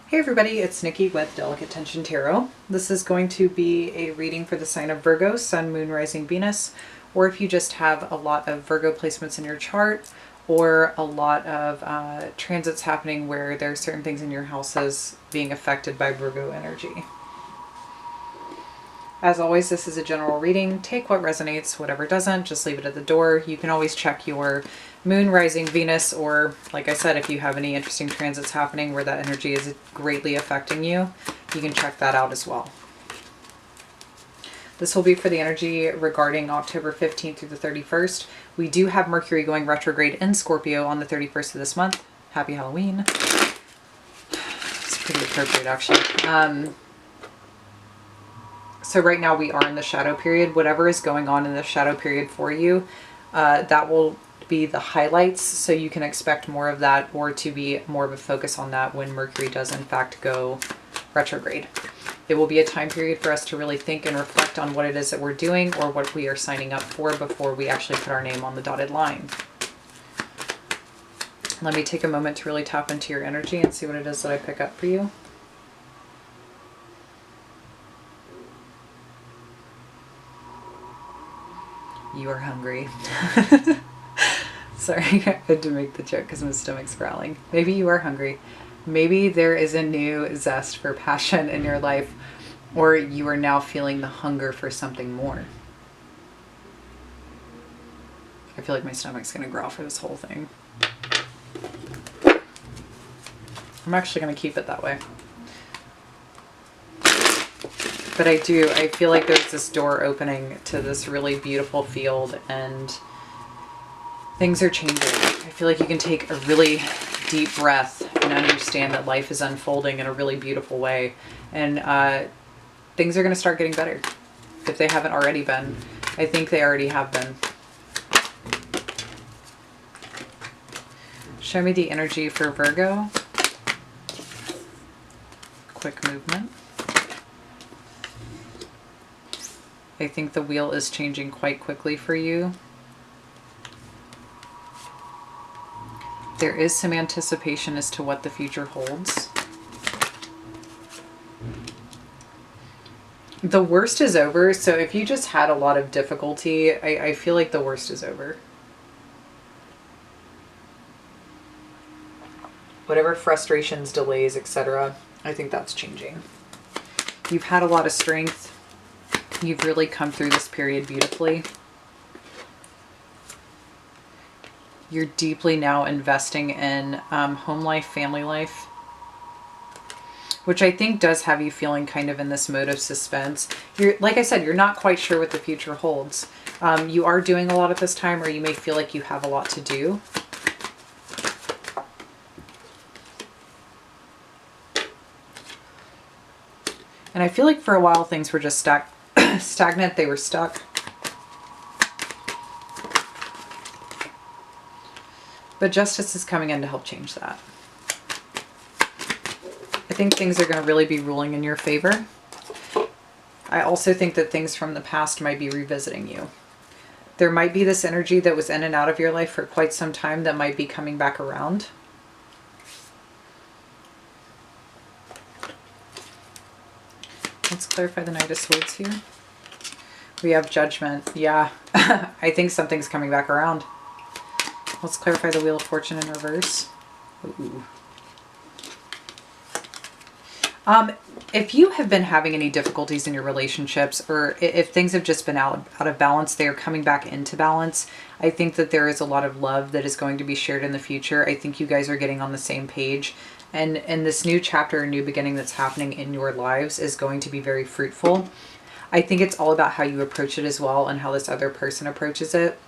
Hey everybody, it's Nikki with Delicate Tension Tarot. This is going to be a reading for the sign of Virgo, Sun, Moon, Rising, Venus, or if you just have a lot of Virgo placements in your chart or a lot of transits happening where there are certain things in your houses being affected by Virgo energy. As always, this is a general reading. Take what resonates, whatever doesn't, just leave it at the door. You can always check your Moon, Rising, Venus, or like I said, if you have any interesting transits happening where that energy is greatly affecting you, you can check that out as well. This will be for the energy regarding October 15th through the 31st. We do have Mercury going retrograde in Scorpio on the 31st of this month. Happy Halloween. It's pretty appropriate, actually. So right now we are in the shadow period. Whatever is going on in the shadow period for you, that will be the highlights. So you can expect more of that, or to be more of a focus on that when Mercury does in fact go retrograde. It will be a time period for us to really think and reflect on what it is that we're doing or what we are signing up for before we actually put our name on the dotted line. Let me take a moment to really tap into your energy and see what it is that I pick up for you. You are hungry. Sorry, I had to make the joke because my stomach's growling. Maybe you are hungry. Maybe there is a new zest for passion in your life, or you are now feeling the hunger for something more. I feel like my stomach's going to growl for this whole thing. I'm actually going to keep it that way. But I feel like there's this door opening to this really beautiful field and things are changing. I feel like you can take a really deep breath and understand that life is unfolding in a really beautiful way. And things are going to start getting better. If they haven't already been, I think they already have been. Show me the energy for Virgo. Quick movement. I think the wheel is changing quite quickly for you. There is some anticipation as to what the future holds. The worst is over, so if you just had a lot of difficulty, I feel like the worst is over. Whatever frustrations, delays, etc., I think that's changing. You've had a lot of strength. You've really come through this period beautifully. You're deeply now investing in home life, family life, which I think does have you feeling kind of in this mode of suspense. Like I said, you're not quite sure what the future holds. You are doing a lot at this time, or you may feel like you have a lot to do. And I feel like for a while things were just stagnant. They were stuck. But justice is coming in to help change that. I think things are going to really be ruling in your favor. I also think that things from the past might be revisiting you. There might be this energy that was in and out of your life for quite some time that might be coming back around. Let's clarify the Knight of Swords here. We have Judgment. Yeah, I think something's coming back around. Let's clarify the Wheel of Fortune in reverse. Ooh. If you have been having any difficulties in your relationships, or if things have just been out of balance, they are coming back into balance. I think that there is a lot of love that is going to be shared in the future. I think you guys are getting on the same page. And this new chapter, new beginning that's happening in your lives is going to be very fruitful. I think it's all about how you approach it as well and how this other person approaches it.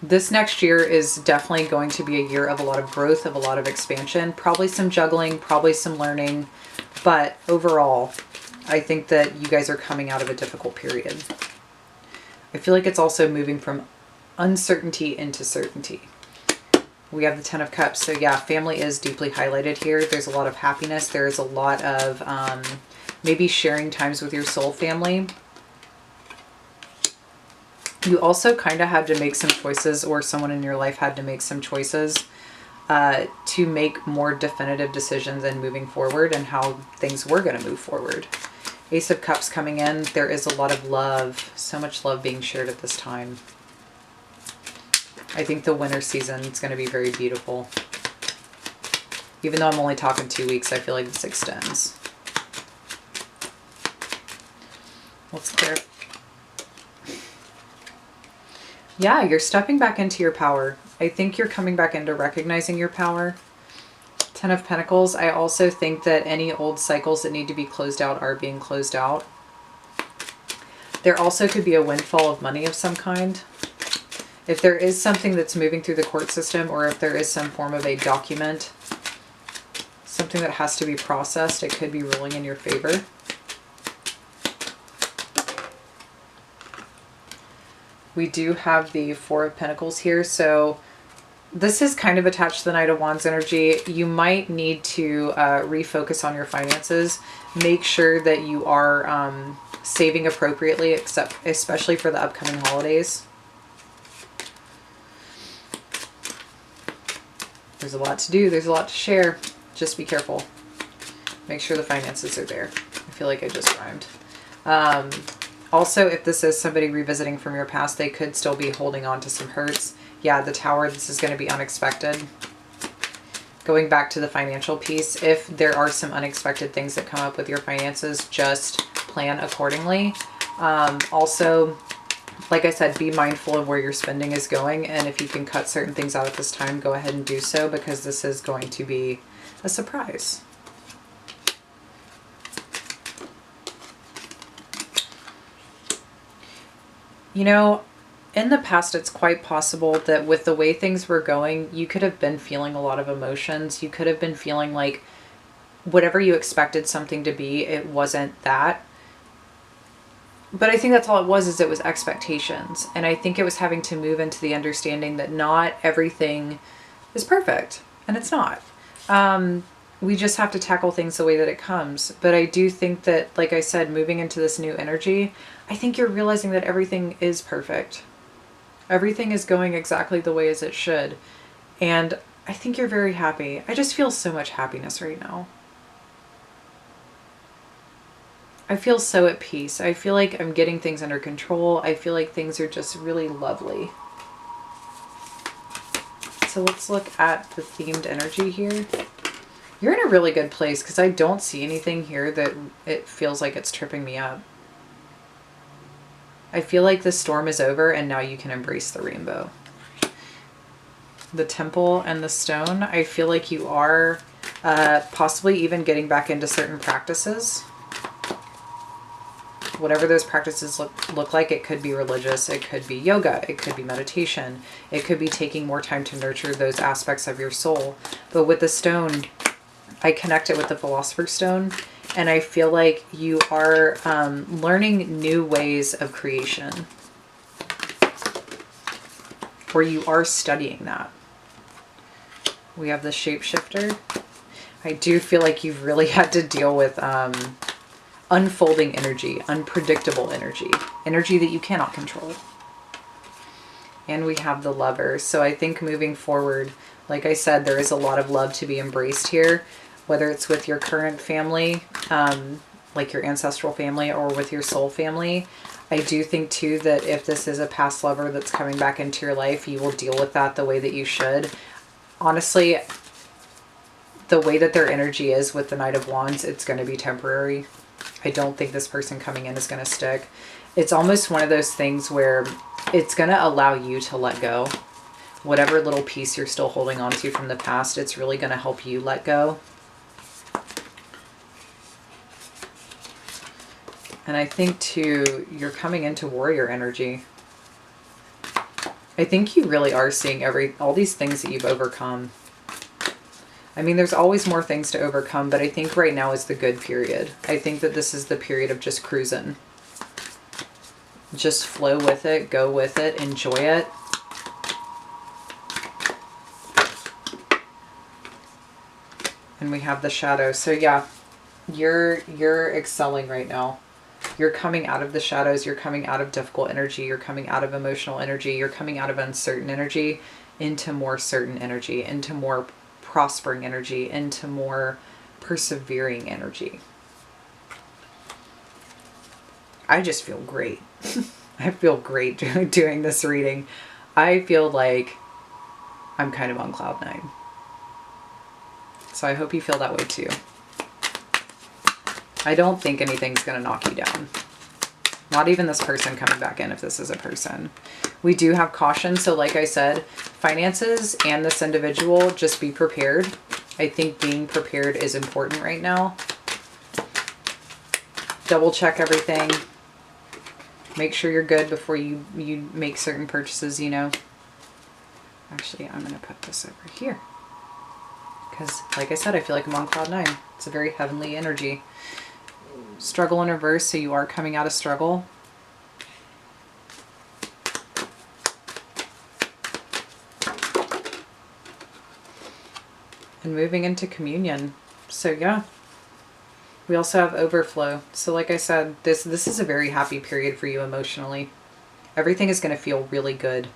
This next year is definitely going to be a year of a lot of growth, of a lot of expansion, probably some juggling, probably some learning. But overall, I think that you guys are coming out of a difficult period. I feel like it's also moving from uncertainty into certainty. We have the Ten of Cups. So yeah, family is deeply highlighted here. There's a lot of happiness. There's a lot of maybe sharing times with your soul family. You also kind of had to make some choices, or someone in your life had to make some choices to make more definitive decisions and moving forward and how things were going to move forward. Ace of Cups coming in. There is a lot of love, so much love being shared at this time. I think the winter season is going to be very beautiful. Even though I'm only talking 2 weeks, I feel like this extends. Let's clear. Yeah, you're stepping back into your power. I think you're coming back into recognizing your power. Ten of Pentacles. I also think that any old cycles that need to be closed out are being closed out. There also could be a windfall of money of some kind. If there is something that's moving through the court system, or if there is some form of a document, something that has to be processed, it could be ruling in your favor. We do have the Four of Pentacles here, so this is kind of attached to the Knight of Wands energy. You might need to refocus on your finances. Make sure that you are saving appropriately, especially for the upcoming holidays. There's a lot to do. There's a lot to share. Just be careful. Make sure the finances are there. I feel like I just rhymed. Also, if this is somebody revisiting from your past, they could still be holding on to some hurts. Yeah, the Tower, this is going to be unexpected. Going back to the financial piece, if there are some unexpected things that come up with your finances, just plan accordingly. Also, like I said, be mindful of where your spending is going. And if you can cut certain things out at this time, go ahead and do so, because this is going to be a surprise. You know, in the past, it's quite possible that with the way things were going, you could have been feeling a lot of emotions. You could have been feeling like whatever you expected something to be, it wasn't that. But I think that's all it was, is it was expectations. And I think it was having to move into the understanding that not everything is perfect. And it's not. We just have to tackle things the way that it comes. But I do think that, like I said, moving into this new energy, I think you're realizing that everything is perfect. Everything is going exactly the way as it should. And I think you're very happy. I just feel so much happiness right now. I feel so at peace. I feel like I'm getting things under control. I feel like things are just really lovely. So let's look at the themed energy here. You're in a really good place, because I don't see anything here that it feels like it's tripping me up. I feel like the storm is over and now you can embrace the rainbow. The Temple and the Stone, I feel like you are possibly even getting back into certain practices. Whatever those practices look like, it could be religious, it could be yoga, it could be meditation, it could be taking more time to nurture those aspects of your soul. But with the stone, I connect it with the Philosopher's Stone, and I feel like you are learning new ways of creation, or you are studying that. We have the Shapeshifter. I do feel like you've really had to deal with unfolding energy, unpredictable energy, energy that you cannot control. And we have the Lover. So I think moving forward, like I said, there is a lot of love to be embraced here, whether it's with your current family, like your ancestral family, or with your soul family. I do think too that if this is a past lover that's coming back into your life, you will deal with that the way that you should. Honestly, the way that their energy is with the Knight of Wands, it's going to be temporary. I don't think this person coming in is going to stick. It's almost one of those things where it's going to allow you to let go. Whatever little piece you're still holding on to from the past, it's really going to help you let go. And I think too, you're coming into warrior energy. I think you really are seeing all these things that you've overcome. I mean, there's always more things to overcome, but I think right now is the good period. I think that this is the period of just cruising. Just flow with it, go with it, enjoy it. And we have the Shadow. So yeah, you're excelling right now. You're coming out of the shadows. You're coming out of difficult energy. You're coming out of emotional energy. You're coming out of uncertain energy into more certain energy, into more prospering energy, into more persevering energy. I just feel great. I feel great doing this reading. I feel like I'm kind of on cloud nine. So I hope you feel that way too. I don't think anything's going to knock you down. Not even this person coming back in, if this is a person. We do have caution. So like I said, finances and this individual, just be prepared. I think being prepared is important right now. Double check everything. Make sure you're good before you make certain purchases, you know. Actually, I'm going to put this over here. Because, like I said, I feel like I'm on cloud nine. It's a very heavenly energy. Struggle in reverse, so you are coming out of struggle. And moving into communion. So yeah. We also have overflow. So like I said, this is a very happy period for you emotionally. Everything is going to feel really good.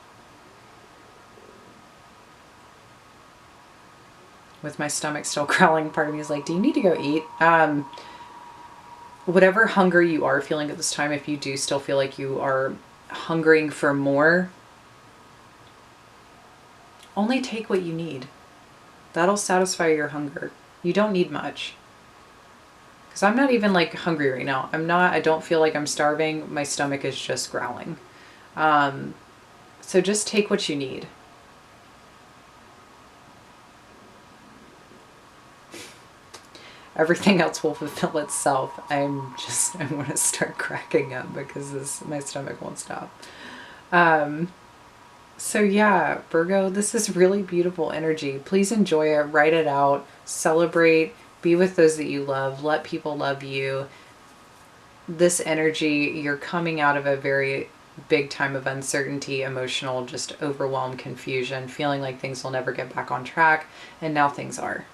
With my stomach still growling, part of me is like, do you need to go eat? Whatever hunger you are feeling at this time, if you do still feel like you are hungering for more, only take what you need. That'll satisfy your hunger. You don't need much. Because I'm not even like hungry right now. I don't feel like I'm starving. My stomach is just growling. So just take what you need. Everything else will fulfill itself. I'm going to start cracking up because my stomach won't stop. So yeah, Virgo, this is really beautiful energy. Please enjoy it, write it out, celebrate, be with those that you love, let people love you. This energy, you're coming out of a very big time of uncertainty, emotional, just overwhelmed, confusion, feeling like things will never get back on track, and now things are.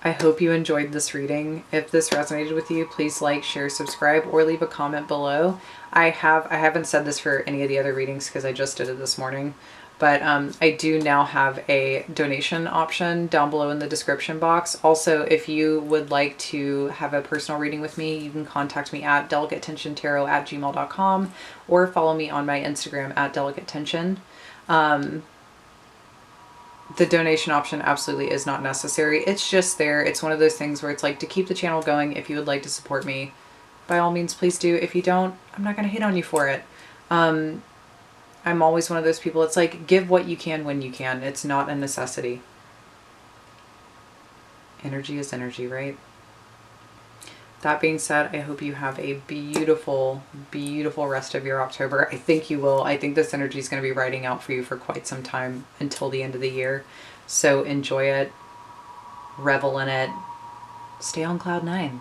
I hope you enjoyed this reading. If this resonated with you, please like, share, subscribe, or leave a comment below. I haven't said this for any of the other readings because I just did it this morning, but I do now have a donation option down below in the description box. Also, if you would like to have a personal reading with me, you can contact me at delicatetensiontarot@gmail.com or follow me on my Instagram at delicatetension. The donation option absolutely is not necessary. It's just there. It's one of those things where it's like, to keep the channel going, if you would like to support me, by all means, please do. If you don't, I'm not going to hate on you for it. I'm always one of those people. It's like, give what you can when you can. It's not a necessity. Energy is energy, right? That being said, I hope you have a beautiful, beautiful rest of your October. I think you will. I think this energy is going to be riding out for you for quite some time until the end of the year. So enjoy it. Revel in it. Stay on cloud nine.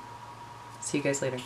See you guys later.